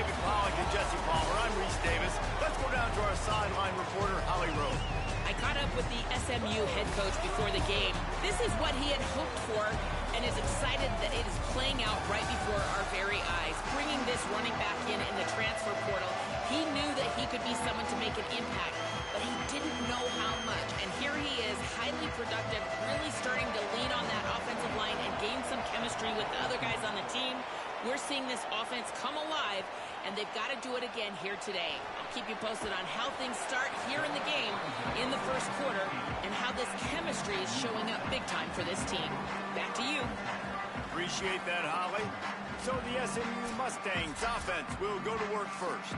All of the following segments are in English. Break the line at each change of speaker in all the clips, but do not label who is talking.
David Pollack and Jesse Palmer. I'm Reese Davis. Let's go down to our sideline reporter, Holly Rowe.
I caught up with the SMU head coach before the game. This is what he had hoped for and is excited that it is playing out right before our very eyes. Bringing this running back in the transfer portal, he knew that he could be someone to make an impact, but he didn't know how much. And here he is, highly productive, really starting to lean on that offensive line and gain some chemistry with the other guys on the team. We're seeing this offense come alive, and they've got to do it again here today. I'll keep you posted on how things start here in the game in the first quarter and how this chemistry is showing up big time for this team. Back to you.
Appreciate that, Holly. So the SMU Mustangs offense will go to work first.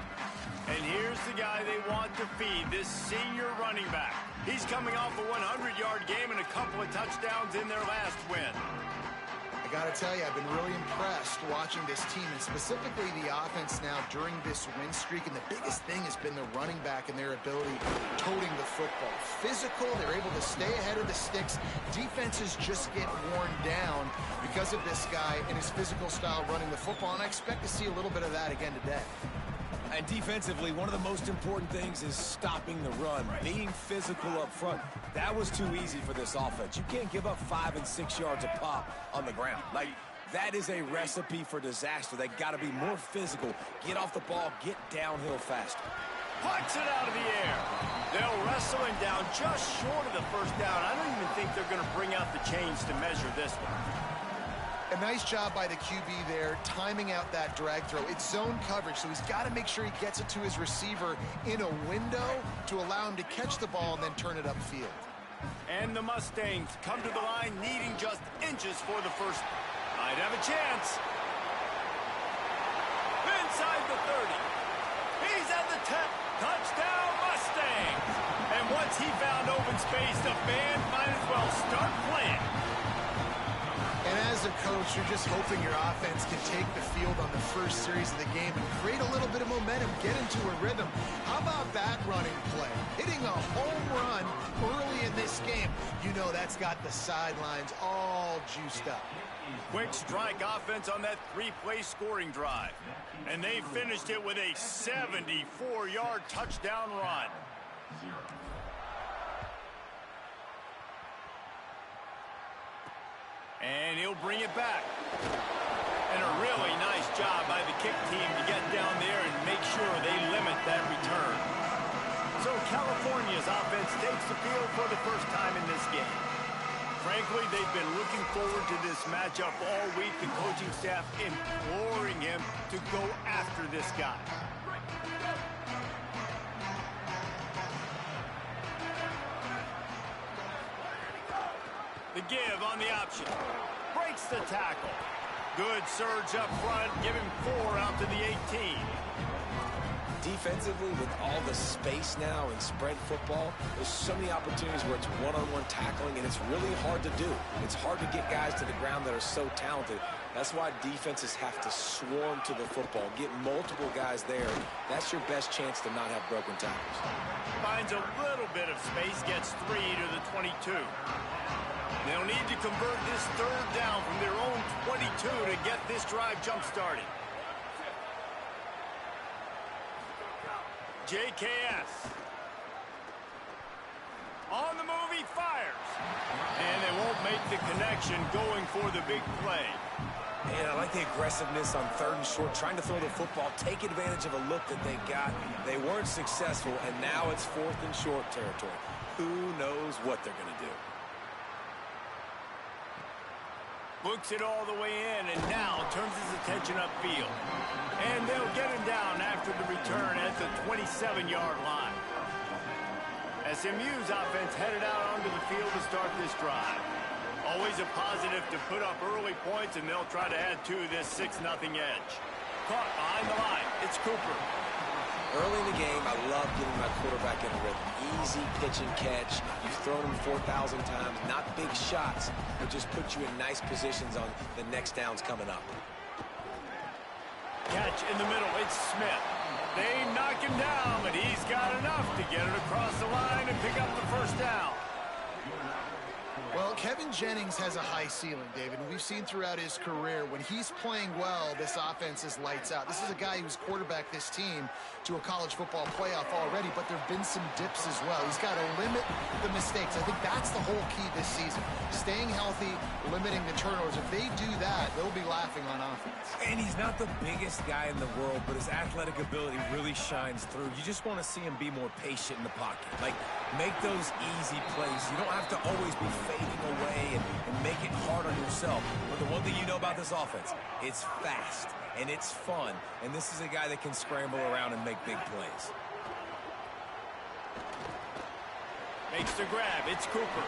And here's the guy they want to feed, this senior running back. He's coming off a 100-yard game and a couple of touchdowns in their last win.
I got to tell you, I've been really impressed watching this team, and specifically the offense now during this win streak. And the biggest thing has been the running back and their ability toting the football. Physical, they're able to stay ahead of the sticks. Defenses just get worn down because of this guy and his physical style running the football, and I expect to see a little bit of that again today.
And defensively, one of the most important things is stopping the run, being physical up front. That was too easy for this offense. You can't give up 5 and 6 yards a pop on the ground. Like, that is a recipe for disaster. They got to be more physical, get off the ball, get downhill faster.
Puts it out of the air. They'll wrestle him down just short of the first down. I don't even think they're going to bring out the chains to measure this one.
A nice job by the QB there, timing out that drag throw. It's zone coverage, so he's got to make sure he gets it to his receiver in a window to allow him to catch the ball and then turn it upfield.
And the Mustangs come to the line needing just inches for the first. Might have a chance. Inside the 30. He's at the 10. Touchdown, Mustangs. And once he found open space, the band might as well start playing.
And as a coach, you're just hoping your offense can take the field on the first series of the game and create a little bit of momentum, get into a rhythm. How about that running play? Hitting a home run early in this game. You know that's got the sidelines all juiced up.
Quick strike offense on that three-play scoring drive. And they finished it with a 74-yard touchdown run. And he'll bring it back. And a really nice job by the kick team to get down there and make sure they limit that return. So California's offense takes the field for the first time in this game. Frankly, they've been looking forward to this matchup all week. The coaching staff imploring him to go after this guy. The give on the option. Breaks the tackle. Good surge up front. Give him 4 out to the 18.
Defensively, with all the space now in spread football, there's so many opportunities where it's one-on-one tackling, and it's really hard to do. It's hard to get guys to the ground that are so talented. That's why defenses have to swarm to the football, get multiple guys there. That's your best chance to not have broken tackles.
Finds a little bit of space, gets 3 to the 22. They'll need to convert this third down from their own 22 to get this drive jump-started. JKS. On the move, he fires. And they won't make the connection going for the big play.
And I like the aggressiveness on 3rd and short, trying to throw the football, take advantage of a look that they got. They weren't successful, and now it's 4th and short territory. Who knows what they're going to do?
Looks it all the way in, and now turns his attention upfield. And they'll get him down after the return at the 27-yard line. SMU's offense headed out onto the field to start this drive. Always a positive to put up early points, and they'll try to add to this 6-0 edge. Caught behind the line. It's Cooper.
Early in the game, I love getting my quarterback in a rhythm. Easy pitch and catch. You've thrown him 4,000 times. Not big shots, but just put you in nice positions on the next downs coming up.
Catch in the middle. It's Smith. They knock him down, but he's got enough to get it across the line and pick up the first down.
Well, Kevin Jennings has a high ceiling, David, and we've seen throughout his career when he's playing well, this offense is lights out. This is a guy who's quarterbacked this team to a college football playoff already, but there have been some dips as well. He's got to limit the mistakes. I think that's the whole key this season. Staying healthy, limiting the turnovers. If they do that, they'll be laughing on offense.
And he's not the biggest guy in the world, but his athletic ability really shines through. You just want to see him be more patient in the pocket. Like, make those easy plays. You don't have to always be fading away and make it hard on yourself. But the one thing you know about this offense, it's fast and it's fun. And this is a guy that can scramble around and make big plays.
Makes the grab. It's Cooper.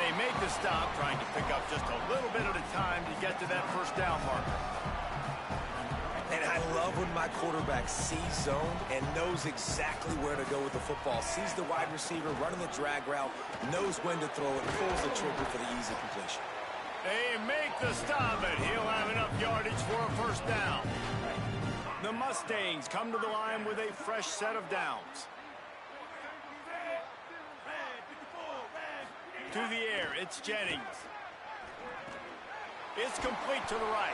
They make the stop, trying to pick up just a little bit at a time to get to that first down marker.
And I love when my quarterback sees zone and knows exactly where to go with the football. Sees the wide receiver running the drag route, knows when to throw it, pulls the trigger for the easy completion.
They make the stop, and he'll have enough yardage for a first down. The Mustangs come to the line with a fresh set of downs. To the air, it's Jennings. It's complete to the right.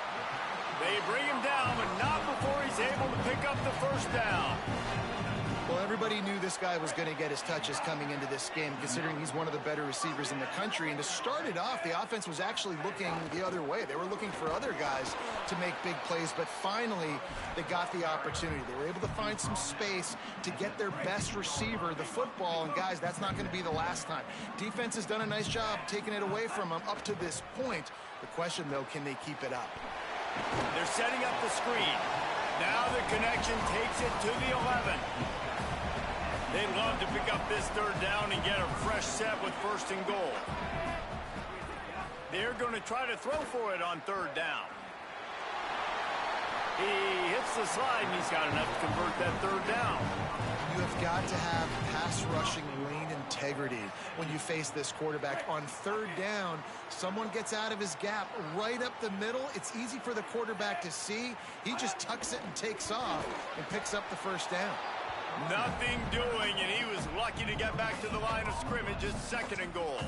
They bring him down, but not before he's able to pick up the first down.
Well, everybody knew this guy was going to get his touches coming into this game, considering he's one of the better receivers in the country. And to start it off, the offense was actually looking the other way. They were looking for other guys to make big plays, but finally they got the opportunity. They were able to find some space to get their best receiver the football. And, guys, that's not going to be the last time. Defense has done a nice job taking it away from them up to this point. The question, though, can they keep it up?
They're setting up the screen. Now the connection takes it to the 11. They'd love to pick up this third down and get a fresh set with first and goal. They're going to try to throw for it on third down. He hits the slide, and he's got enough to convert that third down.
You have got to have pass rushing lane integrity when you face this quarterback. On third down, someone gets out of his gap right up the middle. It's easy for the quarterback to see. He just tucks it and takes off and picks up the first down.
Nothing doing, and he was lucky to get back to the line of scrimmage. It's second and goal.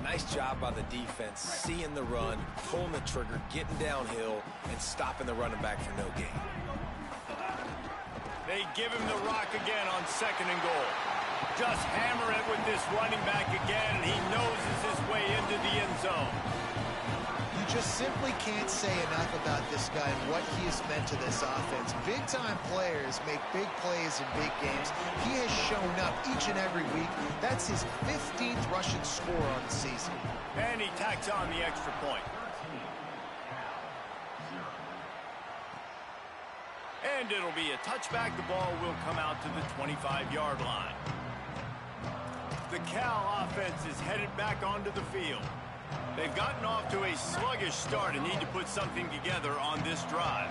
Nice job by the defense, seeing the run, pulling the trigger, getting downhill, and stopping the running back for no gain.
They give him the rock again on second and goal. Just hammer it with this running back again, and he noses his way into the end zone.
You just simply can't say enough about this guy and what he has meant to this offense. Big-time players make big plays in big games. He has shown up each and every week. That's his 15th rushing score on the season.
And he tacks on the extra point. And it'll be a touchback. The ball will come out to the 25-yard line. The Cal offense is headed back onto the field. They've gotten off to a sluggish start and need to put something together on this drive.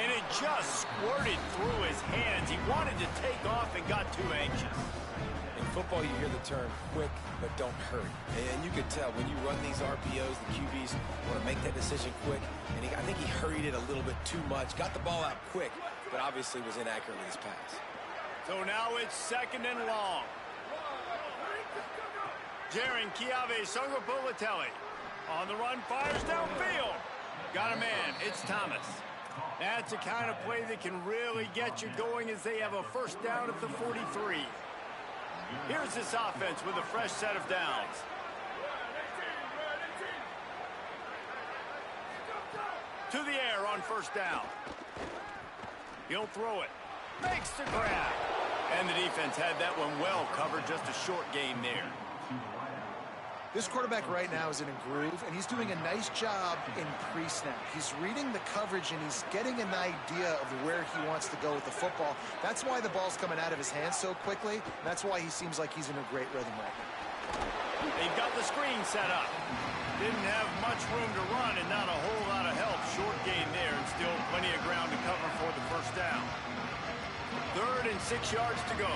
And it just squirted through his hands. He wanted to take off and got too anxious.
In football, you hear the term quick, but don't hurry. And you could tell when you run these RPOs, the QBs want to make that decision quick. And I think he hurried it a little bit too much. Got the ball out quick, but obviously was inaccurate with his pass.
So now it's second and long. Jaron Kiave Sungapulatelli on the run, fires downfield. Got a man, it's Thomas. That's the kind of play that can really get you going as they have a first down at the 43. Here's this offense with a fresh set of downs. To the air on first down. He'll throw it. Makes the grab. And the defense had that one well covered, just a short gain there.
This quarterback right now is in a groove, and he's doing a nice job in pre-snap. He's reading the coverage, and he's getting an idea of where he wants to go with the football. That's why the ball's coming out of his hands so quickly. That's why he seems like he's in a great rhythm right now.
They've got the screen set up. Didn't have much room to run and not a whole lot of help. Short gain there and still plenty of ground to cover for the first down. 3rd and 6 yards to go.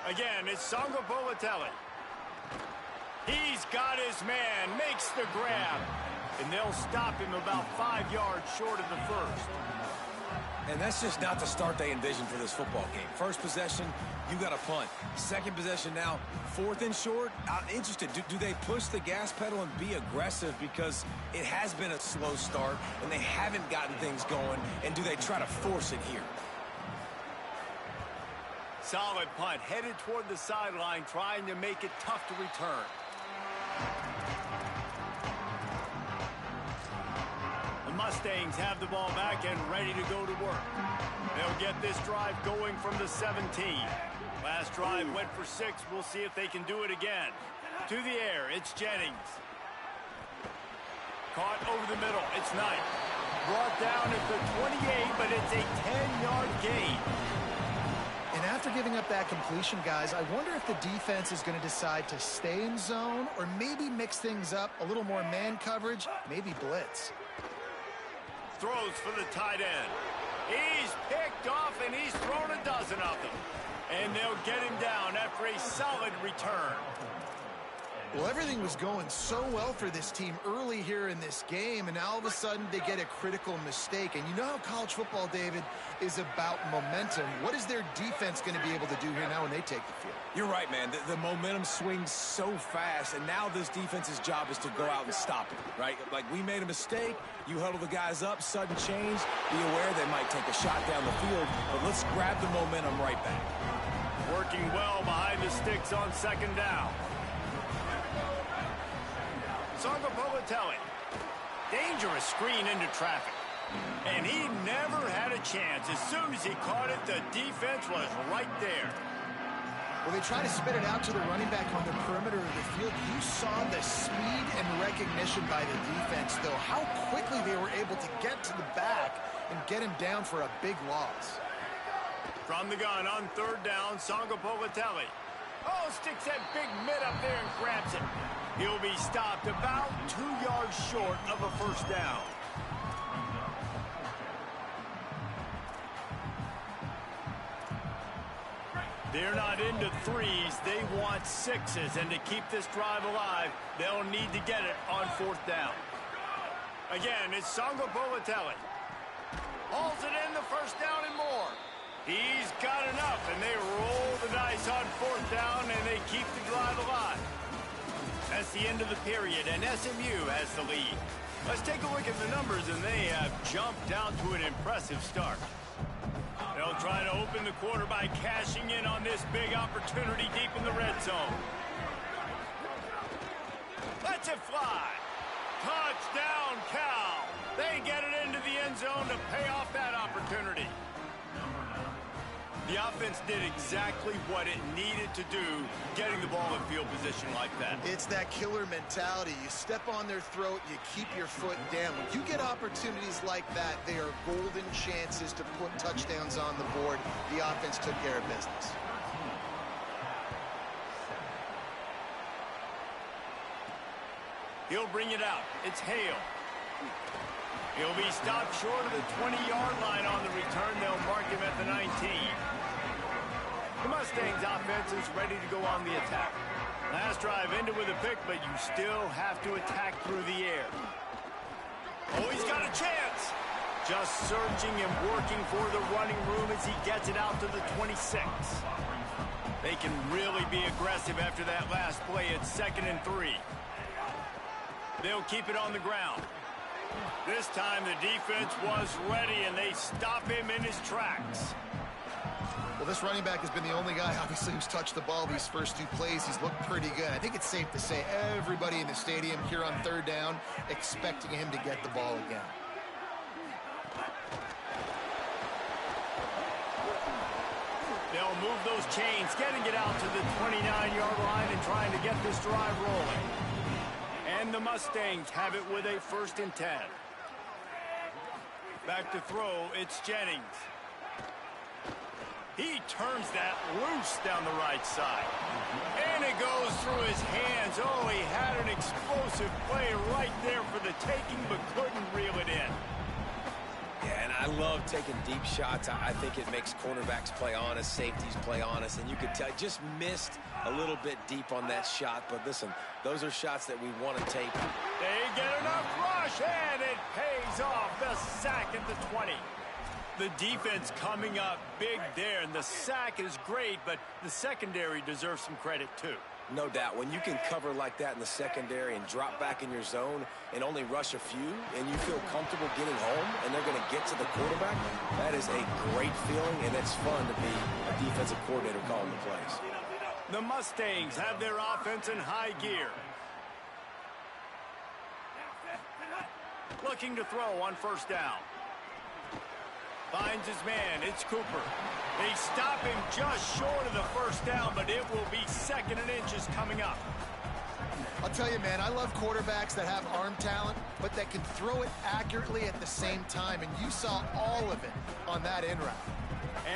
Again, it's Sungapulatelli. He's got his man, makes the grab. and they'll stop him about 5 yards short of the first.
And that's just not the start they envisioned for this football game. First possession, you got a punt. Second possession now, 4th and short. I'm interested. Do they push the gas pedal and be aggressive because it has been a slow start and they haven't gotten things going? And do they try to force it here?
Solid punt, headed toward the sideline, trying to make it tough to return. The Mustangs have the ball back and ready to go to work. They'll get this drive going from the 17. Last drive went for 6. We'll see if they can do it again. To the air, it's Jennings. Caught over the middle, it's Knight. Brought down at the 28, but it's a 10-yard gain.
And after giving up that completion, guys, I wonder if the defense is going to decide to stay in zone or maybe mix things up, a little more man coverage, maybe blitz.
Throws for the tight end. He's picked off, and he's thrown a dozen of them. And they'll get him down after a solid return.
Well, everything was going so well for this team early here in this game, and now all of a sudden they get a critical mistake. And you know how college football, David, is about momentum. What is their defense going to be able to do here now when they take the field?
You're right, man. The momentum swings so fast, and now this defense's job is to go out and stop it, right? Like, we made a mistake. You huddle the guys up, sudden change. Be aware they might take a shot down the field, but let's grab the momentum right back.
Working well behind the sticks on 2nd down. Sangapolatelli. Dangerous screen into traffic. And he never had a chance. As soon as he caught it, the defense was right there.
Well, they try to spit it out to the running back on the perimeter of the field. You saw the speed and recognition by the defense, though. How quickly they were able to get to the back and get him down for a big loss.
From the gun on 3rd down, Sangapolatelli. Oh, sticks that big mid up there and grabs it. He'll be stopped about 2 yards short of a 1st down. They're not into 3s. They want 6s. And to keep this drive alive, they'll need to get it on 4th down. Again, it's Sangapolatelli. Hauls it in the 1st down and more. He's got enough, and they roll the dice on 4th down, and they keep the drive alive. That's the end of the period, and SMU has the lead. Let's take a look at the numbers, and they have jumped down to an impressive start. They'll try to open the quarter by cashing in on this big opportunity deep in the red zone. Lets it fly. Touchdown, Cal. They get it into the end zone to pay off that opportunity. The offense did exactly what it needed to do, getting the ball in field position like that.
It's that killer mentality. You step on their throat, you keep your foot down. When you get opportunities like that, they are golden chances to put touchdowns on the board. The offense took care of business.
He'll bring it out. It's Hale. He'll be stopped short of the 20-yard line on the return. They'll mark him at the 19. The Mustangs offense is ready to go on the attack. Last drive ended with a pick, but you still have to attack through the air. Oh, he's got a chance. Just searching and working for the running room as he gets it out to the 26. They can really be aggressive after that last play. It's 2nd and 3. They'll keep it on the ground. This time the defense was ready, and they stop him in his tracks.
Well, this running back has been the only guy, obviously, who's touched the ball these first 2 plays. He's looked pretty good. I think it's safe to say everybody in the stadium here on 3rd down expecting him to get the ball again.
They'll move those chains, getting it out to the 29-yard line and trying to get this drive rolling. And the Mustangs have it with a 1st and 10. Back to throw, it's Jennings. He turns that loose down the right side. And it goes through his hands. Oh, he had an explosive play right there for the taking, but couldn't reel it in.
Yeah, and I love taking deep shots. I think it makes cornerbacks play honest, safeties play honest, and you could tell just missed a little bit deep on that shot. But listen, those are shots that we want to take.
They get enough rush, and it pays off. The sack at the 20. The defense coming up big there, and the sack is great, but the secondary deserves some credit too.
No doubt. When you can cover like that in the secondary and drop back in your zone and only rush a few, and you feel comfortable getting home, and they're going to get to the quarterback, that is a great feeling, and it's fun to be a defensive coordinator calling the plays.
The Mustangs have their offense in high gear. Looking to throw on first down. Finds his man. It's Cooper. They stop him just short of the first down, but it will be 2nd and inches coming up.
I'll tell you, man, I love quarterbacks that have arm talent, but that can throw it accurately at the same time, and you saw all of it on that in route.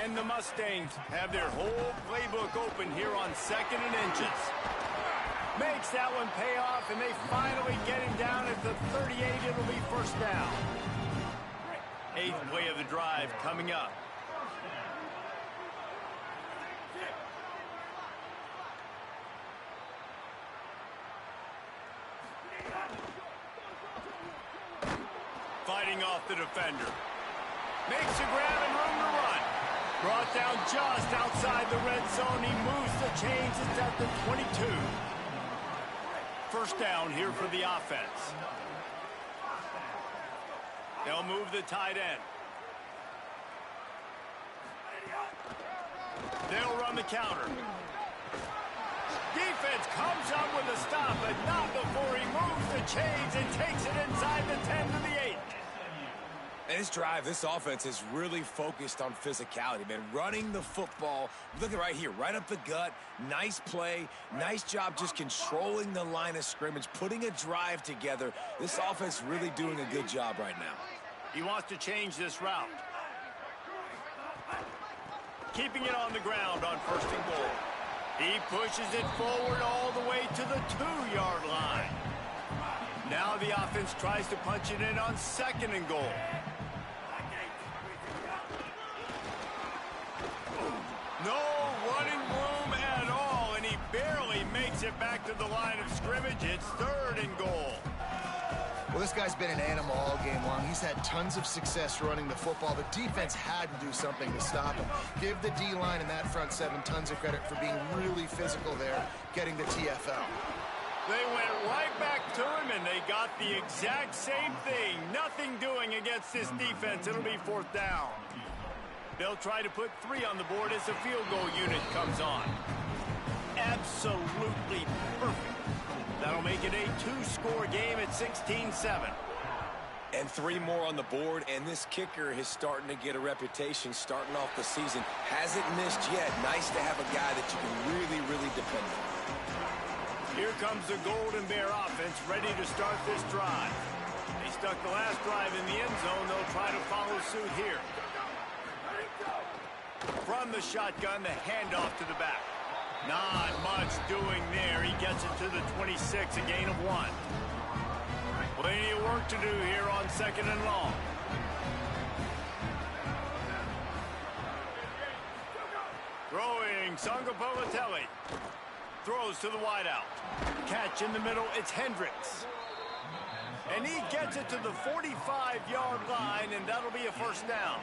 And the Mustangs have their whole playbook open here on 2nd and inches. Makes that one pay off, and they finally get him down at the 38. It'll be first down. 8th play of the drive coming up. Fighting off the defender. Makes a grab and room to run. Brought down just outside the red zone. He moves the chains. It's at the 22. First down here for the offense. They'll move the tight end. They'll run the counter. Defense comes up with a stop, but not before he moves the chains and takes it inside the 10 to the 8.
And this drive, this offense is really focused on physicality, man. Running the football. Look at right here, right up the gut. Nice play. Nice job just controlling the line of scrimmage, putting a drive together. This offense really doing a good job right now.
He wants to change this route. Keeping it on the ground on 1st and goal. He pushes it forward all the way to the 2-yard line. Now the offense tries to punch it in on 2nd and goal. No running room at all, and he barely makes it back to the line of scrimmage. It's 3rd and goal.
Well, this guy's been an animal all game long. He's had tons of success running the football. The defense had to do something to stop him. Give the D-line and that front 7 tons of credit for being really physical there, getting the TFL.
They went right back to him, and they got the exact same thing. Nothing doing against this defense. It'll be 4th down. They'll try to put 3 on the board as the field goal unit comes on. Absolutely perfect. That'll make it a 2-score game at 16-7.
And 3 more on the board, and this kicker is starting to get a reputation starting off the season. Hasn't missed yet. Nice to have a guy that you can really, really depend on.
Here comes the Golden Bear offense ready to start this drive. They stuck the last drive in the end zone. They'll try to follow suit here. From the shotgun, the handoff to the back. Not much doing there. He gets it to the 26, a gain of 1. Plenty of work to do here on 2nd and long. Throwing, Sangapolatelli. Throws to the wideout. Catch in the middle, it's Hendricks. And he gets it to the 45-yard line, and that'll be a first down.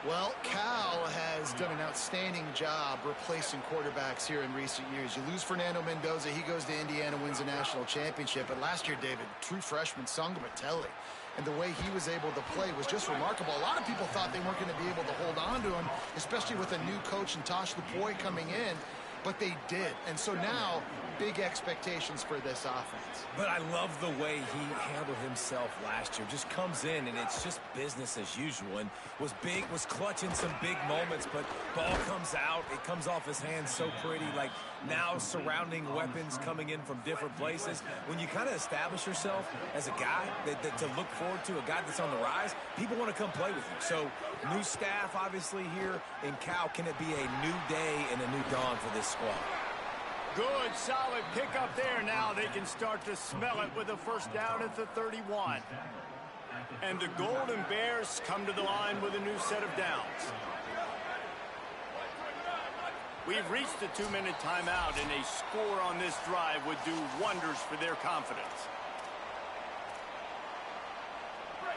Well, Cal has done an outstanding job replacing quarterbacks here in recent years. You lose Fernando Mendoza, he goes to Indiana, wins a national championship. But last year, David, true freshman Sangapolatelli, and the way he was able to play was just remarkable. A lot of people thought they weren't going to be able to hold on to him, especially with a new coach and Tosh Lupoi coming in. But they did. And so now, big expectations for this offense.
But I love the way he handled himself last year. Just comes in, and it's just business as usual. And was big, was clutching some big moments, but ball comes out. It comes off his hands so pretty. Like now surrounding weapons coming in from different places. When you kind of establish yourself as a guy that to look forward to, a guy that's on the rise, people want to come play with you. So new staff, obviously, here in Cal. Can it be a new day and a new dawn for this squad?
Good, solid pickup there. Now they can start to smell it with a first down at the 31. And the Golden Bears come to the line with a new set of downs. We've reached the 2-minute timeout, and a score on this drive would do wonders for their confidence.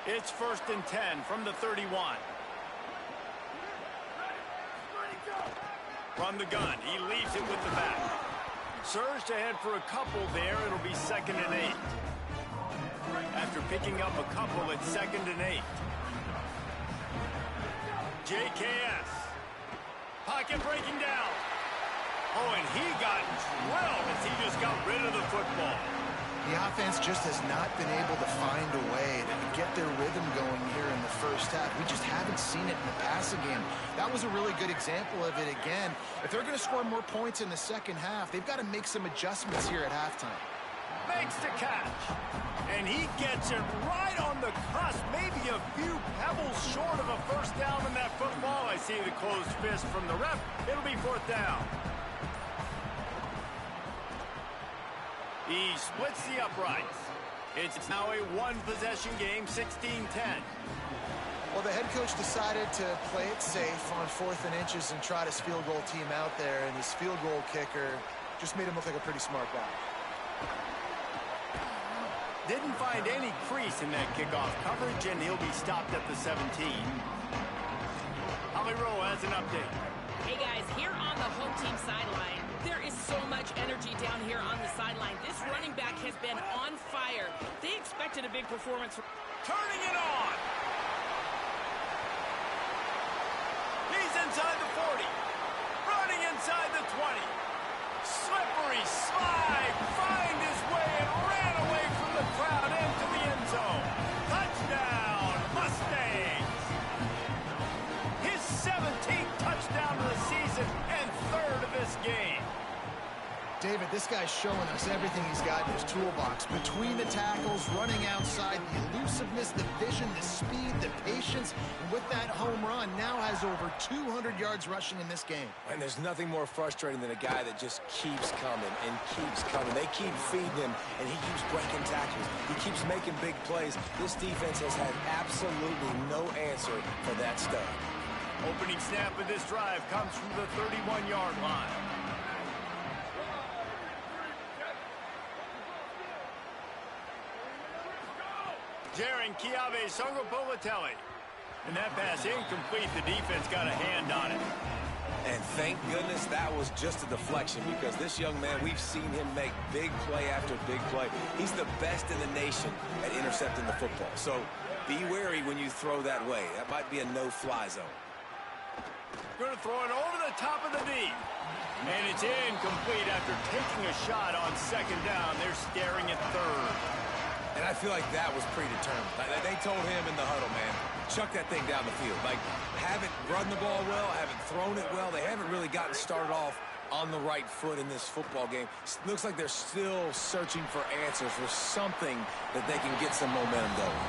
It's 1st and 10 from the 31. From the gun, he leaves it with the back. Surged ahead for a couple there, it'll be 2nd and 8. After picking up a couple, it's 2nd and 8. JKS. Pocket breaking down. Oh, and he got drilled as he just got rid of the football.
The offense just has not been able to find a way to get their rhythm going here in the first half. We just haven't seen it in the passing game. That was a really good example of it again. If they're going to score more points in the second half, they've got to make some adjustments here at halftime.
Makes the catch. And he gets it right on the cusp, maybe a few pebbles short of a first down in that football. I see the closed fist from the ref. It'll be 4th down. He splits the uprights. It's now a one-possession game, 16-10.
Well, the head coach decided to play it safe on 4th and inches and trot his field goal team out there, and his field goal kicker just made him look like a pretty smart guy.
Didn't find any crease in that kickoff coverage, and he'll be stopped at the 17. Holly Rowe has an update.
Hey guys, here on the home team sideline, there is so much energy down here on the sideline. This running back has been on fire. They expected a big performance.
Turning it on. He's inside the 40. Running inside the 20. Slippery slide. Find his way and ran away from the crowd into the end zone. Touchdown, Mustangs. His 17th touchdown of the season and 3rd of this game.
David, this guy's showing us everything he's got in his toolbox. Between the tackles, running outside, the elusiveness, the vision, the speed, the patience. And with that home run, now has over 200 yards rushing in this game.
And there's nothing more frustrating than a guy that just keeps coming and keeps coming. They keep feeding him, and he keeps breaking tackles. He keeps making big plays. This defense has had absolutely no answer for that stud.
Opening snap of this drive comes from the 31-yard line. Jaron Kiave Songopolitelli. And that pass incomplete. The defense got a hand on it.
And thank goodness that was just a deflection, because this young man, we've seen him make big play after big play. He's the best in the nation at intercepting the football. So be wary when you throw that way. That might be a no-fly zone.
Going to throw it over the top of the knee. And it's incomplete after taking a shot on 2nd down. They're staring at 3rd.
And I feel like that was predetermined. They told him in the huddle, man, chuck that thing down the field. Like, haven't run the ball well, haven't thrown it well. They haven't really gotten started off on the right foot in this football game. Looks like they're still searching for answers, for something that they can get some momentum going.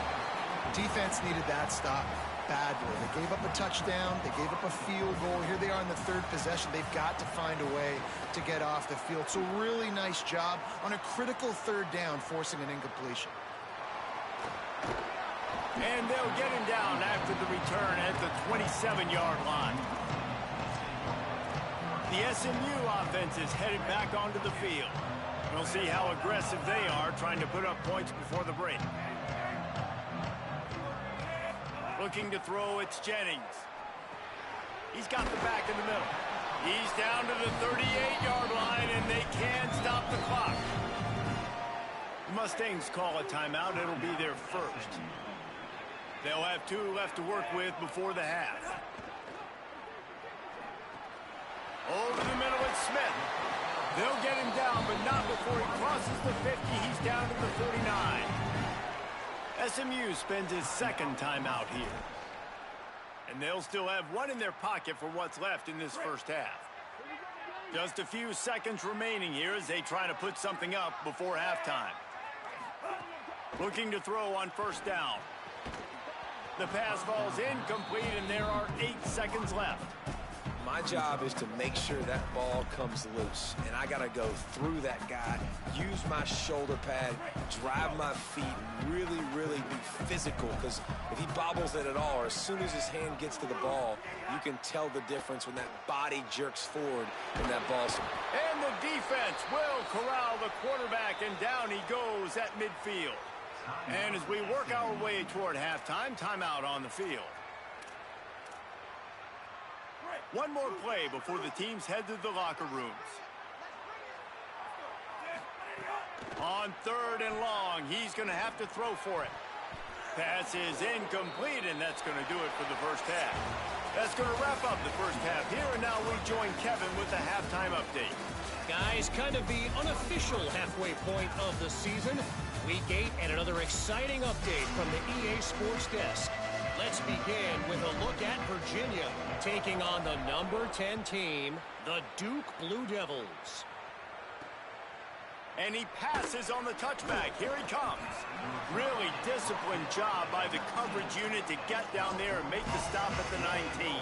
Defense needed that stop badly. They gave up a touchdown. They gave up a field goal. Here they are in the 3rd possession. They've got to find a way to get off the field. So really nice job on a critical 3rd down, forcing an incompletion.
And they'll get him down after the return at the 27-yard line. The SMU offense is headed back onto the field. We'll see how aggressive they are trying to put up points before the break. Looking to throw, it's Jennings. He's got the back in the middle. He's down to the 38-yard line, and they can stop the clock. The Mustangs call a timeout. It'll be their 1st. They'll have 2 left to work with before the half. Over the middle, it's Smith. They'll get him down, but not before he crosses the 50. He's down to the 49. SMU spends his 2nd timeout here. And they'll still have 1 in their pocket for what's left in this first half. Just a few seconds remaining here as they try to put something up before halftime. Looking to throw on 1st down. The pass falls incomplete, and there are 8 seconds left.
My job is to make sure that ball comes loose, and I got to go through that guy, use my shoulder pad, drive my feet, really, really be physical, because if he bobbles it at all, or as soon as his hand gets to the ball, you can tell the difference when that body jerks forward and that ball's...
And the defense will corral the quarterback, and down he goes at midfield. And as we work our way toward halftime, timeout on the field. One more play before the teams head to the locker rooms. On 3rd and long, he's going to have to throw for it. Pass is incomplete, and that's going to do it for the first half. That's going to wrap up the first half here, and now we join Kevin with the halftime update.
Guys, kind of the unofficial halfway point of the season. Week 8 and another exciting update from the EA Sports Desk. Let's begin with a look at Virginia taking on the number 10 team, the Duke Blue Devils.
And he passes on the touchback. Here he comes. Really disciplined job by the coverage unit to get down there and make the stop at the 19.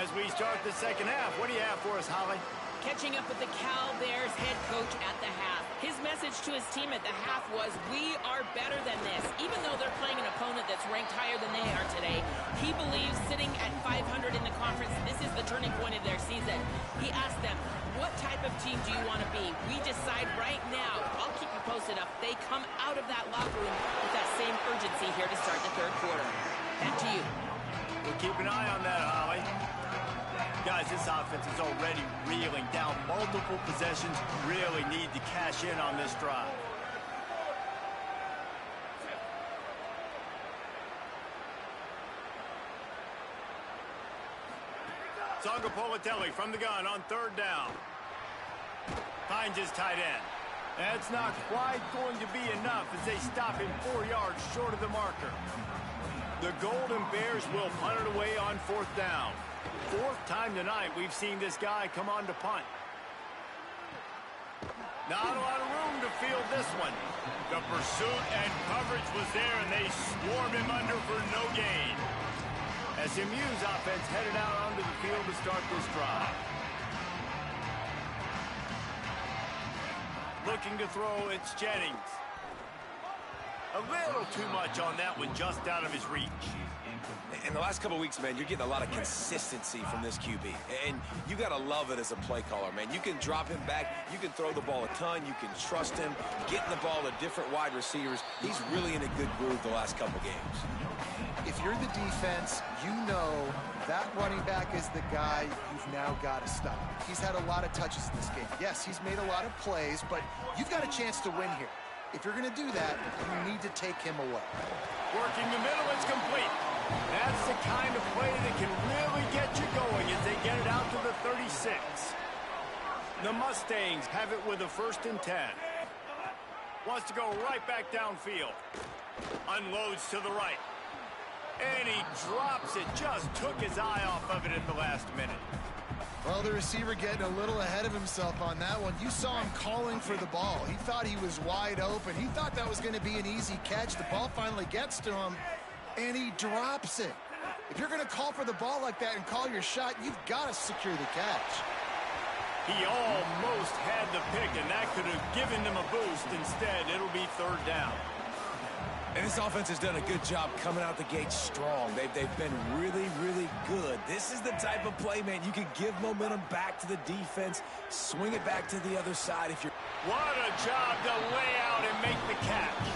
As we start the second half, what do you have for us, Holly?
Catching up with the Cal Bears head coach at the half. His message to his team at the half was, we are better than this. Even though they're playing an opponent that's ranked higher than they are today, he believes sitting at 500 in the conference, this is the turning point of their season. He asked them, what type of team do you want to be? We decide right now. I'll keep you posted if they come out of that locker room with that same urgency here to start the third quarter. Back to you.
We'll keep an eye on that, Holly. Guys, this offense is already reeling down multiple possessions. Really need to cash in on this drive. Songa Politelli from the gun on 3rd down. Finds his tight end. That's not quite going to be enough as they stop him 4 yards short of the marker. The Golden Bears will punt it away on 4th down. 4th time tonight we've seen this guy come on to punt. Not a lot of room to field this one. The pursuit and coverage was there, and they swarm him under for no gain. SMU's offense headed out onto the field to start this drive. Looking to throw, it's Jennings. A little too much on that one, just out of his reach.
In the last couple of weeks, man, you're getting a lot of consistency from this QB. And you got to love it as a play caller, man. You can drop him back. You can throw the ball a ton. You can trust him. Getting the ball to different wide receivers. He's really in a good groove the last couple games.
If you're the defense, you know that running back is the guy you've now got to stop. He's had a lot of touches in this game. Yes, he's made a lot of plays, but you've got a chance to win here. If you're going to do that, you need to take him away.
Working the middle, it's complete. That's the kind of play that can really get you going as they get it out to the 36. The Mustangs have it with a 1st and 10. Wants to go right back downfield. Unloads to the right. And he drops it. Just took his eye off of it at the last minute.
Well, the receiver getting a little ahead of himself on that one. You saw him calling for the ball. He thought he was wide open. He thought that was going to be an easy catch. The ball finally gets to him, and he drops it. If you're going to call for the ball like that and call your shot, you've got to secure the catch.
He almost had the pick, and that could have given them a boost. Instead, it'll be 3rd down.
And this offense has done a good job coming out the gate strong. They've been really, really good. This is the type of play, man, you can give momentum back to the defense, swing it back to the other side if you're...
What a job to lay out and make the catch.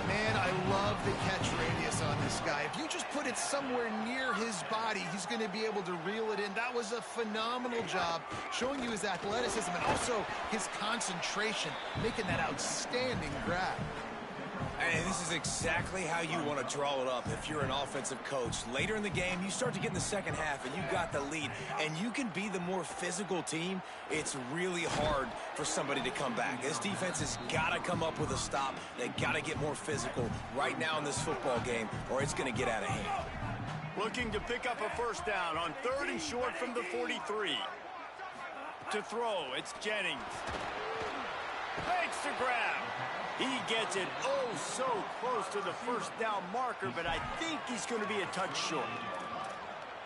Man, I love the catch radius on this guy. If you just put it somewhere near his body, he's going to be able to reel it in. That was a phenomenal job, showing you his athleticism and also his concentration, making that outstanding grab.
And this is exactly how you want to draw it up if you're an offensive coach. Later in the game, you start to get in the second half, and you got the lead, and you can be the more physical team. It's really hard for somebody to come back. This defense has got to come up with a stop. They got to get more physical right now in this football game, or it's going to get out of hand.
Looking to pick up a 1st down on 3rd and short from the 43. To throw, it's Jennings. Makes the grab. He gets it so close to the 1st down marker, but I think he's going to be a touch short.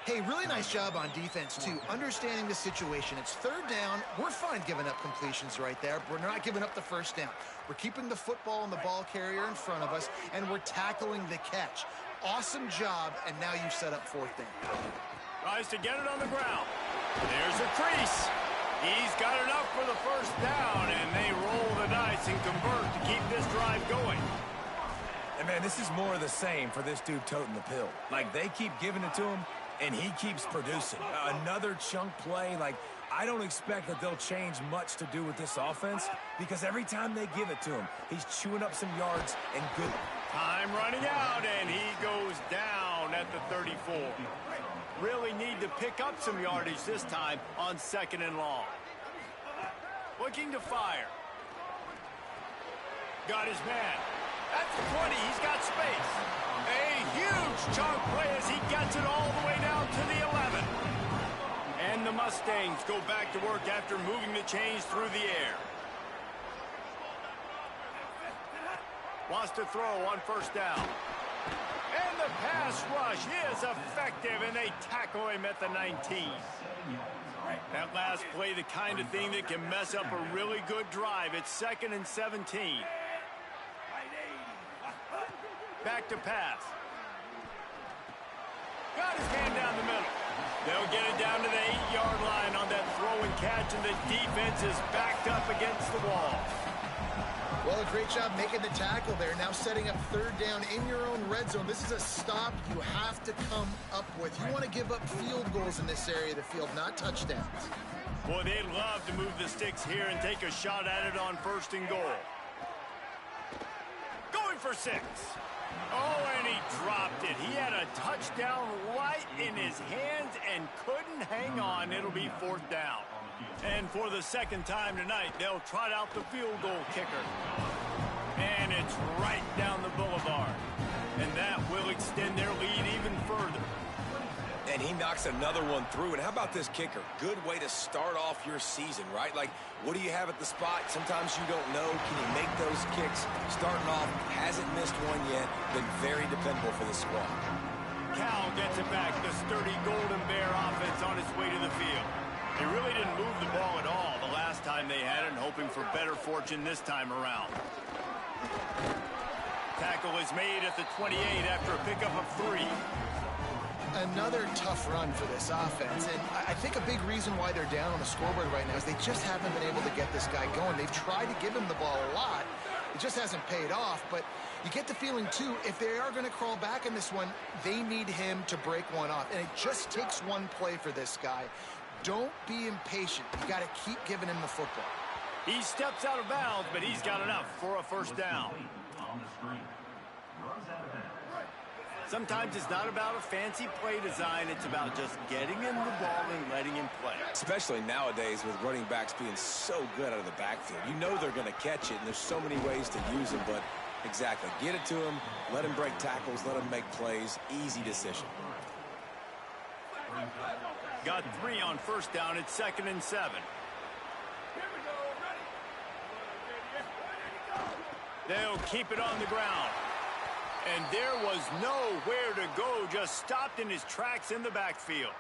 Hey, really nice job on defense, too. Understanding the situation. It's third down. We're fine giving up completions right there. We're not giving up the first down. We're keeping the football and the ball carrier in front of us, and we're tackling the catch. Awesome job, and now you've set up fourth down.
Tries to get it on the ground. There's a crease. He's got enough for the first down, and they roll the dice and convert to keep this drive going.
And, man, this is more of the same for this dude toting the pill. Like, they keep giving it to him, and he keeps producing. Another chunk play. Like, I don't expect that they'll change much to do with this offense because every time they give it to him, he's chewing up some yards and good.
Time running out, and he goes down at the 34. Really need to pick up some yardage this time on 2nd and long. Looking to fire. Got his man. At the 20, he's got space. A huge chunk play as he gets it all the way down to the 11. And the Mustangs go back to work after moving the chains through the air. Wants to throw on first down. And the pass rush is effective, and they tackle him at the 19. That last play, the kind of thing that can mess up a really good drive. It's 2nd and 17. Back to pass. Got his man down the middle. They'll get it down to the 8-yard line on that throw and catch, and the defense is backed up against the wall.
Well, a great job making the tackle there. Now setting up third down in your own red zone. This is a stop you have to come up with. You want to give up field goals in this area of the field, not touchdowns.
Boy, they'd love to move the sticks here and take a shot at it on 1st and goal. Going for 6. Oh, and he dropped it. He had a touchdown right in his hands and couldn't hang on. It'll be 4th down. And for the 2nd time tonight, they'll trot out the field goal kicker. And it's right down the boulevard. And that will extend their lead even further.
And he knocks another one through. And how about this kicker? Good way to start off your season, right? Like, what do you have at the spot? Sometimes you don't know. Can he make those kicks? Starting off, hasn't missed one yet. Been very dependable for this squad.
Cal gets it back. The sturdy Golden Bear offense on its way to the field. They really didn't move the ball at all the last time they had it, and hoping for better fortune this time around. Tackle is made at the 28 after a pickup of 3.
Another tough run for this offense, and I think a big reason why they're down on the scoreboard right now is they just haven't been able to get this guy going. They've tried to give him the ball a lot. It just hasn't paid off, but you get the feeling, too, if they are going to crawl back in this one, they need him to break one off, and it just takes one play for this guy. Don't be impatient. You got to keep giving him the football.
He steps out of bounds, but he's got enough for a first down. Sometimes it's not about a fancy play design. It's about just getting him the ball and letting him play.
Especially nowadays with running backs being so good out of the backfield. You know they're going to catch it, and there's so many ways to use them, but exactly. Get it to him, let him break tackles, let him make plays. Easy decision.
Got 3 on first down. It's 2nd and 7. They'll keep it on the ground. And there was nowhere to go, just stopped in his tracks in the backfield.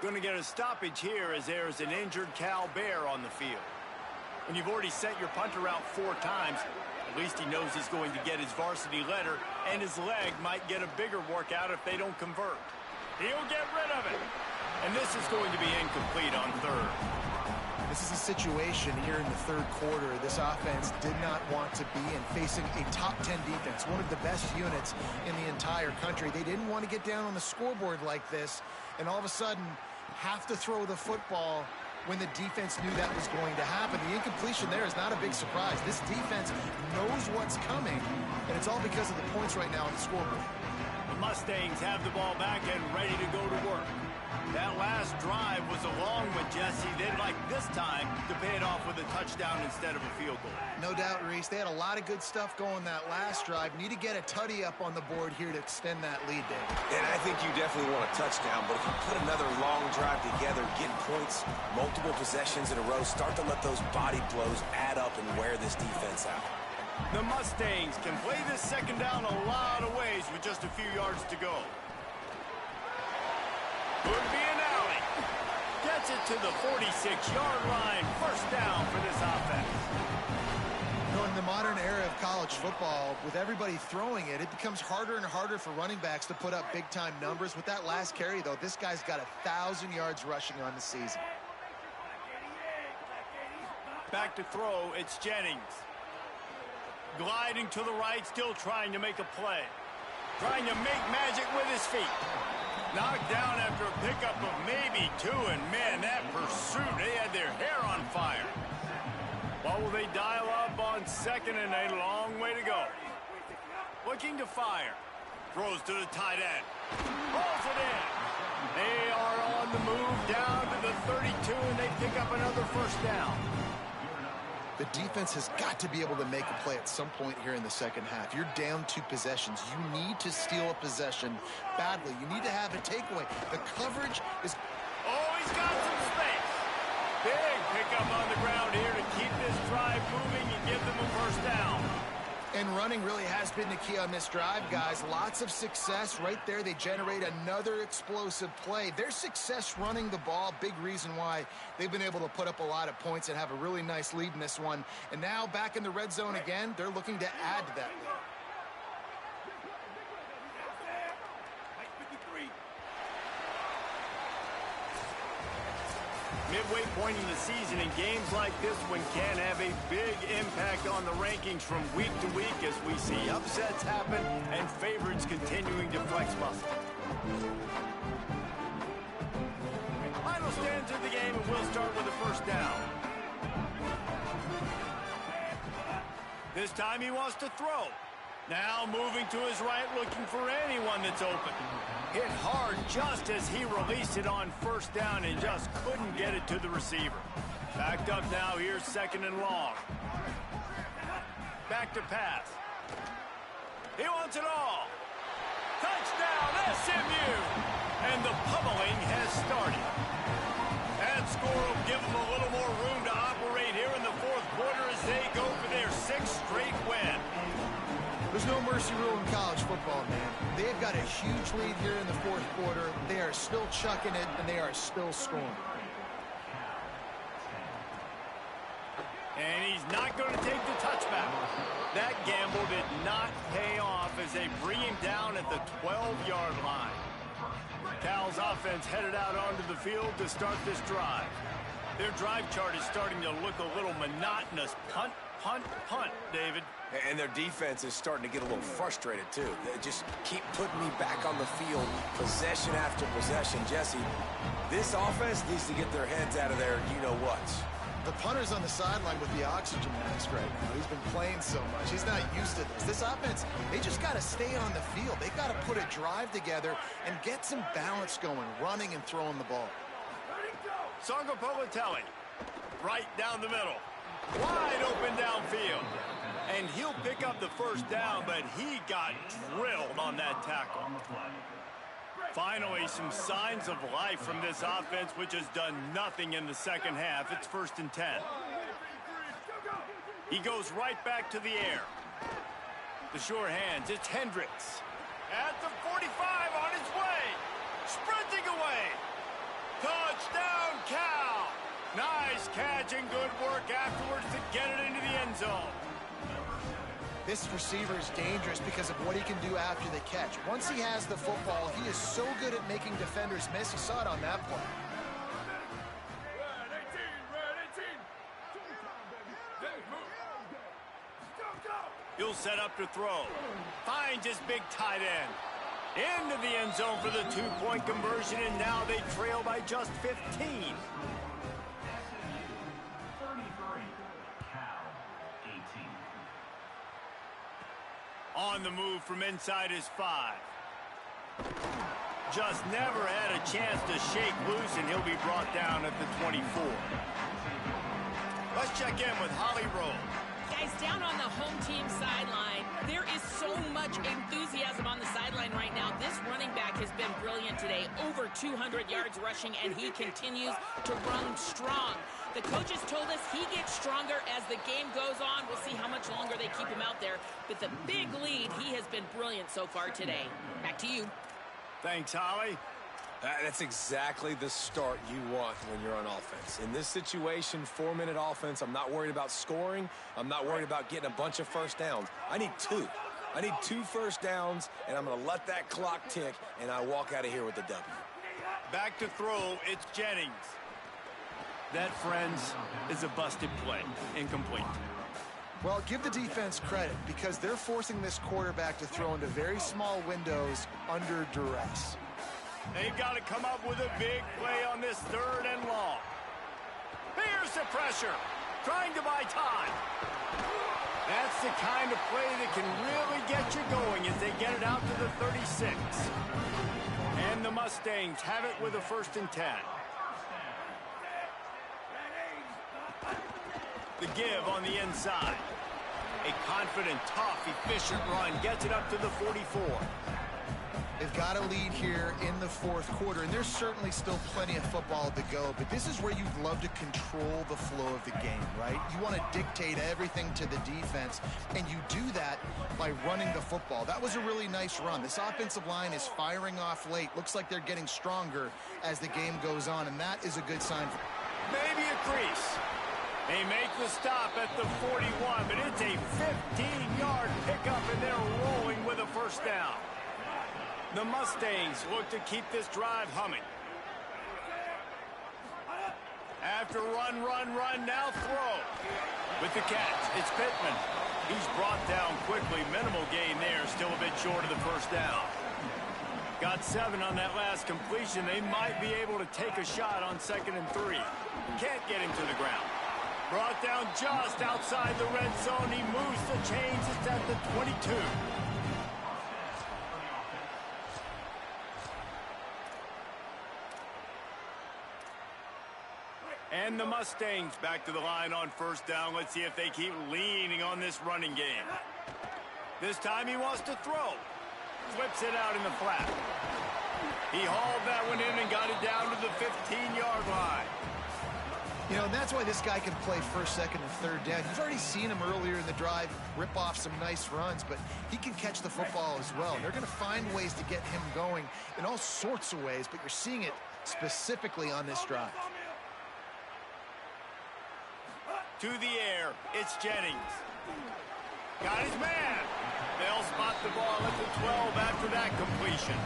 Going to get a stoppage here as there's an injured Cal Bear on the field. When you've already sent your punter out 4 times, at least he knows he's going to get his varsity letter, and his leg might get a bigger workout if they don't convert. He'll get rid of it. And this is going to be incomplete on 3rd.
This is a situation here in the 3rd quarter this offense did not want to be in, facing a top 10 defense, one of the best units in the entire country. They didn't want to get down on the scoreboard like this, and all of a sudden have to throw the football when the defense knew that was going to happen. The incompletion there is not a big surprise. This defense knows what's coming, and it's all because of the points right now on the scoreboard.
The Mustangs have the ball back and ready to go to work. That last drive was a long one, Jesse. They'd like this time to pay it off with a touchdown instead of a field goal.
No doubt, Reese. They had a lot of good stuff going that last drive. Need to get a tutty up on the board here to extend that lead, Dave.
And I think you definitely want a touchdown, but if you put another long drive together, get points, multiple possessions in a row, start to let those body blows add up and wear this defense out.
The Mustangs can play this 2nd down a lot of ways with just a few yards to go. Could be an alley. Gets it to the 46-yard line. First down for this offense.
You know, in the modern era of college football, with everybody throwing it, it becomes harder and harder for running backs to put up big-time numbers. With that last carry, though, this guy's got 1,000 yards rushing on the season.
Back to throw, it's Jennings. Gliding to the right, still trying to make a play. Trying to make magic with his feet. Knocked down after a pickup of maybe 2, and man, that pursuit, they had their hair on fire. What will they dial up on second, and a long way to go. Looking to fire. Throws to the tight end. Rolls it in. They are on the move down to the 32, and they pick up another first down.
The defense has got to be able to make a play at some point here in the second half. You're down 2 possessions. You need to steal a possession badly. You need to have a takeaway. The coverage is...
Oh, he's got some space. Big pickup on the ground here to keep this drive moving and give them a first down.
And running really has been the key on this drive, guys. Lots of success right there. They generate another explosive play. Their success running the ball, big reason why they've been able to put up a lot of points and have a really nice lead in this one. And now back in the red zone again, they're looking to add to that lead.
Midway point in the season, and games like this one can have a big impact on the rankings from week to week as we see upsets happen and favorites continuing to flex muscle. Final stands of the game, and we'll start with a first down. This time he wants to throw. Now moving to his right, looking for anyone that's open. Hit hard just as he released it on first down and just couldn't get it to the receiver. Backed up now, here's second and long. Back to pass. He wants it all. Touchdown, SMU! And the pummeling has started. That score will give them a little more room to operate here in the fourth quarter as they go for their 6th straight win.
There's no mercy rule in college football, man. They've got a huge lead here in the fourth quarter. They are still chucking it, and they are still scoring.
And he's not going to take the touchback. That gamble did not pay off as they bring him down at the 12-yard line. Cal's offense headed out onto the field to start this drive. Their drive chart is starting to look a little monotonous. Punt, punt, punt, David.
And their defense is starting to get a little frustrated, too. They just keep putting me back on the field, possession after possession. Jesse, this offense needs to get their heads out of there, you-know-what.
The punter's on the sideline with the oxygen mask right now. He's been playing so much. He's not used to this. This offense, they just got to stay on the field. They got to put a drive together and get some balance going, running and throwing the ball.
Songo Politelli, right down the middle. Wide open downfield. And he'll pick up the first down, but he got drilled on that tackle. Finally, some signs of life from this offense, which has done nothing in the second half. It's 1st and 10. He goes right back to the air. The sure hands, it's Hendricks. At the 45 on his way. Sprinting away. Touchdown, Cal. Nice catch and good work afterwards to get it into the end zone.
This receiver is dangerous because of what he can do after the catch. Once he has the football, he is so good at making defenders miss. You saw it on that play.
He'll set up to throw. Finds his big tight end. Into the end zone for the 2-point conversion, and now they trail by just 15. On the move from inside his 5. Just never had a chance to shake loose, and he'll be brought down at the 24. Let's check in with Holly Rowe.
Guys, down on the home team sideline, there is so much enthusiasm on the sideline right now. This running back has been brilliant today. Over 200 yards rushing, and he continues to run strong. The coaches told us he gets stronger as the game goes on. We'll see how much longer they keep him out there. With the big lead, he has been brilliant so far today. Back to you.
Thanks, Holly.
That's exactly the start you want when you're on offense. In this situation, 4-minute offense, I'm not worried about scoring. I'm not worried about getting a bunch of first downs. I need 2. I need 2 first downs, and I'm going to let that clock tick, and I walk out of here with the W.
Back to throw, it's Jennings. That, friends, is a busted play. Incomplete.
Well, give the defense credit because they're forcing this quarterback to throw into very small windows under duress.
They've got to come up with a big play on this 3rd and long. Here's the pressure, trying to buy time. That's the kind of play that can really get you going as they get it out to the 36. And the Mustangs have it with a 1st and 10. The give on the inside. A confident, tough, efficient run gets it up to the 44.
They've got a lead here in the 4th quarter, and there's certainly still plenty of football to go, but this is where you'd love to control the flow of the game, right? You want to dictate everything to the defense, and you do that by running the football. That was a really nice run. This offensive line is firing off late. Looks like they're getting stronger as the game goes on, and that is a good sign.
Maybe a crease. They make the stop at the 41, but it's a 15-yard pickup, and they're rolling with a 1st down. The Mustangs look to keep this drive humming. After run, now throw. With the catch, it's Pittman. He's brought down quickly. Minimal gain there, still a bit short of the 1st down. Got 7 on that last completion. They might be able to take a shot on 2nd and 3. Can't get him to the ground. Brought down just outside the red zone. He moves the chains. It's at the 22. And the Mustangs back to the line on 1st down. Let's see if they keep leaning on this running game. This time he wants to throw. Flips it out in the flat. He hauled that one in and got it down to the 15-yard line.
You know, and that's why this guy can play 1st, 2nd, and 3rd down. You've already seen him earlier in the drive rip off some nice runs, but he can catch the football as well. And they're going to find ways to get him going in all sorts of ways, but you're seeing it specifically on this drive.
To the air, it's Jennings. Got his man. They'll spot the ball at the 12 after that completion.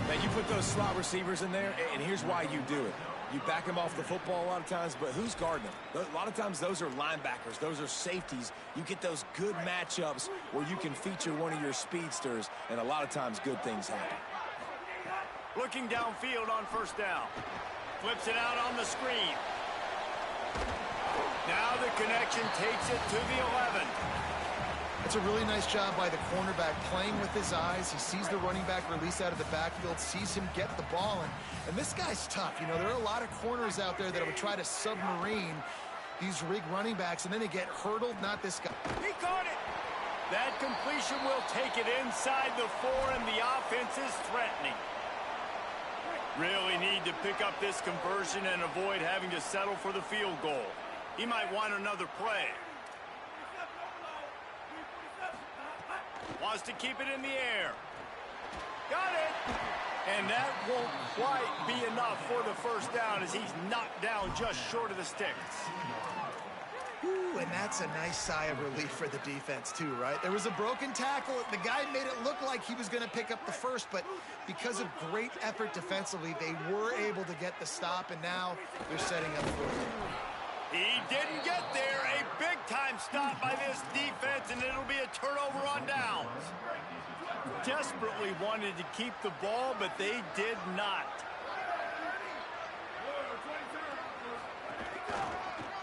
Now, you put those slot receivers in there, and here's why you do it. You back them off the football a lot of times, but who's guarding them? A lot of times those are linebackers. Those are safeties. You get those good matchups where you can feature one of your speedsters, and a lot of times good things happen.
Looking downfield on 1st down. Flips it out on the screen. Now the connection takes it to the 11.
It's a really nice job by the cornerback playing with his eyes. He sees the running back release out of the backfield, sees him get the ball, and this guy's tough. You know, there are a lot of corners out there that would try to submarine these rig running backs, and then they get hurdled. Not this guy.
He caught it. That completion will take it inside the 4, and the offense is threatening. Really need to pick up this conversion and avoid having to settle for the field goal. He might want another play. Wants to keep it in the air. Got it. And that won't quite be enough for the 1st down as he's knocked down just short of the sticks.
Ooh, and that's a nice sigh of relief for the defense too, right? There was a broken tackle. The guy made it look like he was going to pick up the 1st, but because of great effort defensively, they were able to get the stop, and now they're setting up for it.
He didn't get there. A big-time stop by this defense, and it'll be a turnover on downs. Desperately wanted to keep the ball, but they did not.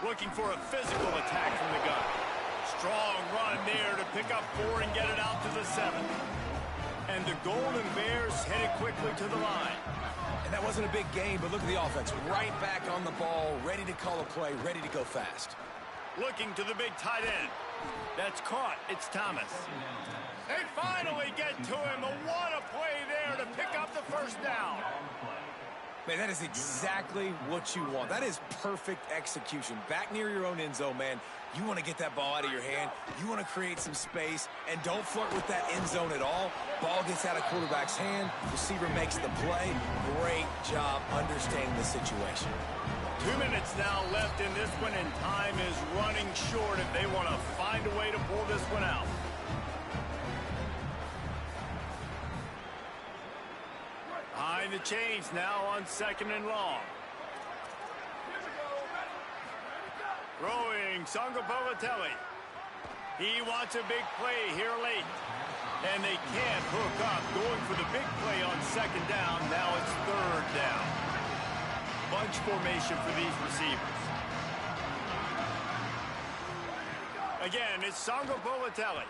Looking for a physical attack from the gun. Strong run there to pick up 4 and get it out to the 7. And the Golden Bears headed quickly to the line.
And that wasn't a big game, but look at the offense. Right back on the ball, ready to call a play, ready to go fast.
Looking to the big tight end. That's caught. It's Thomas. They finally get to him. What a play there to pick up the 1st down.
Man, that is exactly what you want. That is perfect execution. Back near your own end zone, man. You want to get that ball out of your hand. You want to create some space, and don't flirt with that end zone at all. Ball gets out of quarterback's hand. Receiver makes the play. Great job understanding the situation.
2 minutes now left in this one, and time is running short if they want to find a way to pull this one out. Behind the chains now on 2nd and long. Throwing Sangapolatelli. He wants a big play here late. And they can't hook up. Going for the big play on 2nd down. Now it's 3rd down. Bunch formation for these receivers. Again, it's Sangapolatelli.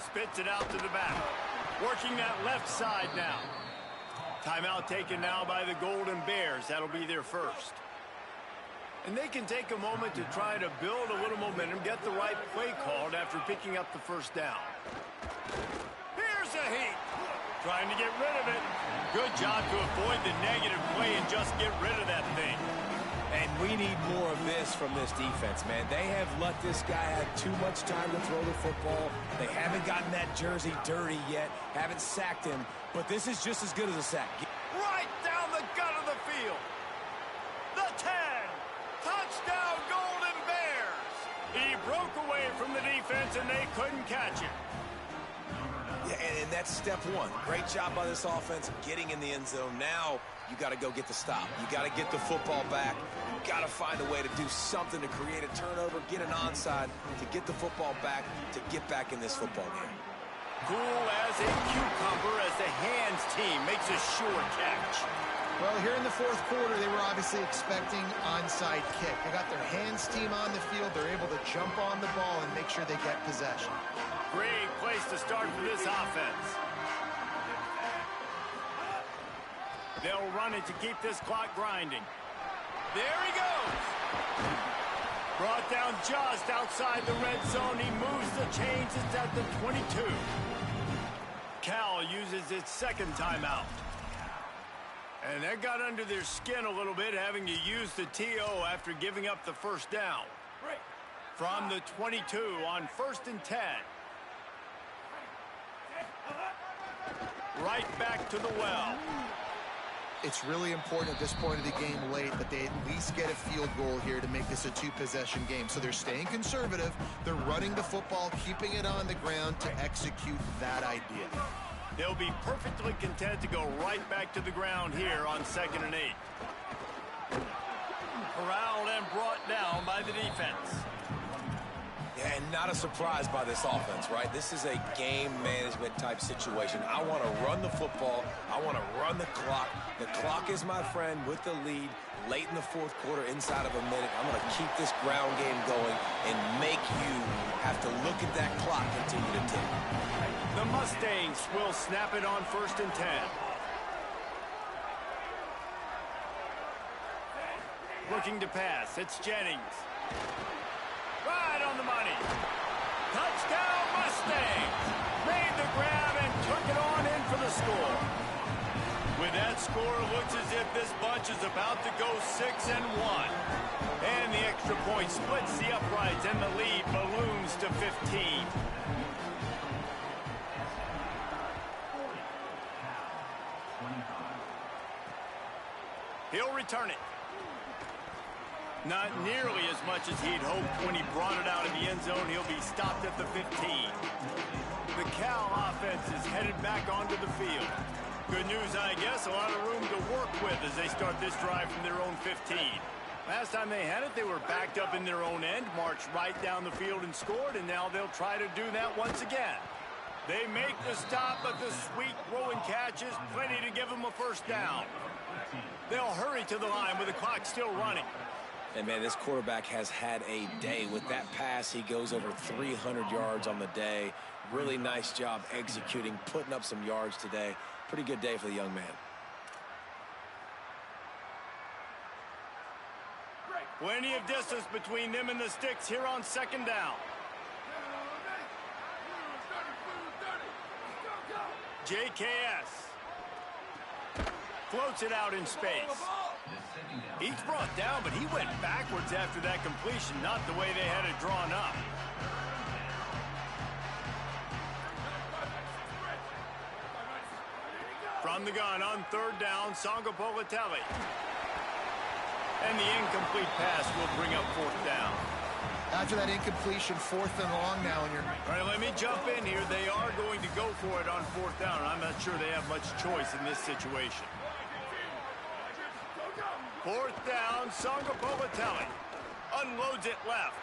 Spits it out to the back. Working that left side now. Timeout taken now by the Golden Bears. That'll be their first. And they can take a moment to try to build a little momentum, get the right play called after picking up the 1st down. Here's a heat. Trying to get rid of it. Good job to avoid the negative play and just get rid of that thing.
And we need more of this from this defense, man. They have let this guy have too much time to throw the football. They haven't gotten that jersey dirty yet, haven't sacked him, but this is just as good as a sack.
Right down the gut of the field. The 10. Touchdown, Golden Bears. He broke away from the defense, and they couldn't catch him.
Yeah, and that's step one. Great job by this offense getting in the end zone. Now you got to go get the stop. You got to get the football back. You got to find a way to do something to create a turnover, get an onside, to get the football back, to get back in this football game.
Cool as a cucumber as the hands team makes a sure catch.
Well, here in the 4th quarter, they were obviously expecting onside kick. They got their hands team on the field. They're able to jump on the ball and make sure they get possession.
Great place to start for this offense. They'll run it to keep this clock grinding. There he goes. Brought down just outside the red zone. He moves the chains. It's at the 22. Cal uses its 2nd timeout. And that got under their skin a little bit, having to use the TO after giving up the 1st down. From the 22 on 1st and 10. Right back to the well.
It's really important at this point of the game late that they at least get a field goal here to make this a 2-possession game. So they're staying conservative. They're running the football, keeping it on the ground to execute that idea.
They'll be perfectly content to go right back to the ground here on 2nd and 8. Corralled and brought down by the defense.
Yeah, and not a surprise by this offense, right? This is a game management type situation. I want to run the football. I want to run the clock. The clock is my friend with the lead late in the 4th quarter, inside of a minute. I'm going to keep this ground game going and make you have to look at that clock continue to tick.
The Mustangs will snap it on 1st and 10. Looking to pass. It's Jennings. Right on the money. Touchdown Mustangs. Made the grab and took it on in for the score. With that score, it looks as if this bunch is about to go 6-1. And the extra point splits the uprights and the lead balloons to 15. He'll return it. Not nearly as much as he'd hoped when he brought it out of the end zone. He'll be stopped at the 15. The Cal offense is headed back onto the field. Good news, I guess, a lot of room to work with as they start this drive from their own 15. Last time they had it, they were backed up in their own end, marched right down the field and scored, and now they'll try to do that once again. They make the stop, but the sweet rolling catch is plenty to give them a 1st down. They'll hurry to the line with the clock still running.
And, man, this quarterback has had a day. With that pass, he goes over 300 yards on the day. Really nice job executing, putting up some yards today. Pretty good day for the young man.
Plenty of distance between them and the sticks here on 2nd down. JKS floats it out in space. He's brought down, but he went backwards after that completion, not the way they had it drawn up. From the gun on third down, Songa Politelli. And the incomplete pass will bring up fourth down.
After that incompletion, 4th and long now. And you're...
All right, let me jump in here. They are going to go for it on fourth down. I'm not sure they have much choice in this situation. Fourth down, Songa Politelli. Unloads it left.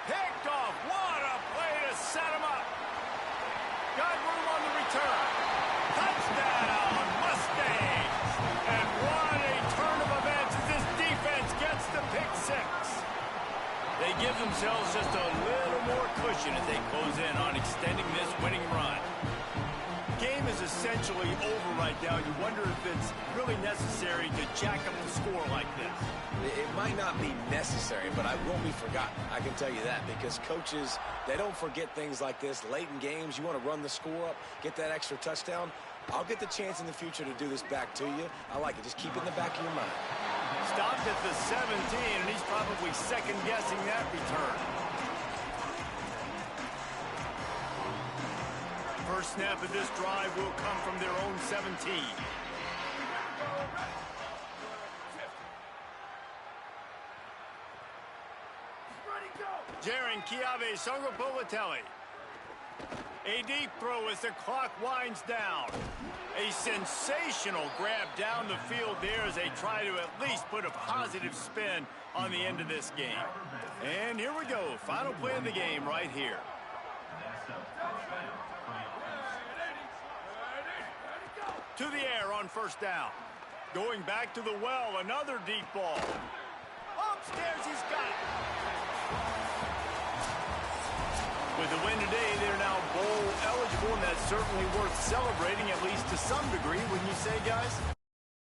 Picked off. What a play to set him up. Got room on the return. Touchdown, Mustangs. And what a turn of events as this defense gets the pick six. They give themselves just a little more cushion as they close in on extending this winning run. Game is essentially over right now. You wonder if it's really necessary to jack up the score like this.
It might not be necessary, but I won't be forgotten. I can tell you that, because coaches, they don't forget things like this. Late in games, you want to run the score up, get that extra touchdown. I'll get the chance in the future to do this back to you. I like it. Just keep it in the back of your mind.
Stopped at the 17, and he's probably second-guessing that return. First snap of this drive will come from their own 17. Jaron Kiave Songa Politelli. A deep throw as the clock winds down. A sensational grab down the field there as they try to at least put a positive spin on the end of this game. And here we go. Final play of the game right here. To the air on first down. Going back to the well, another deep ball. Upstairs, he's got it. With the win today, they're now bowl eligible, and that's certainly worth celebrating, at least to some degree, wouldn't you say, guys?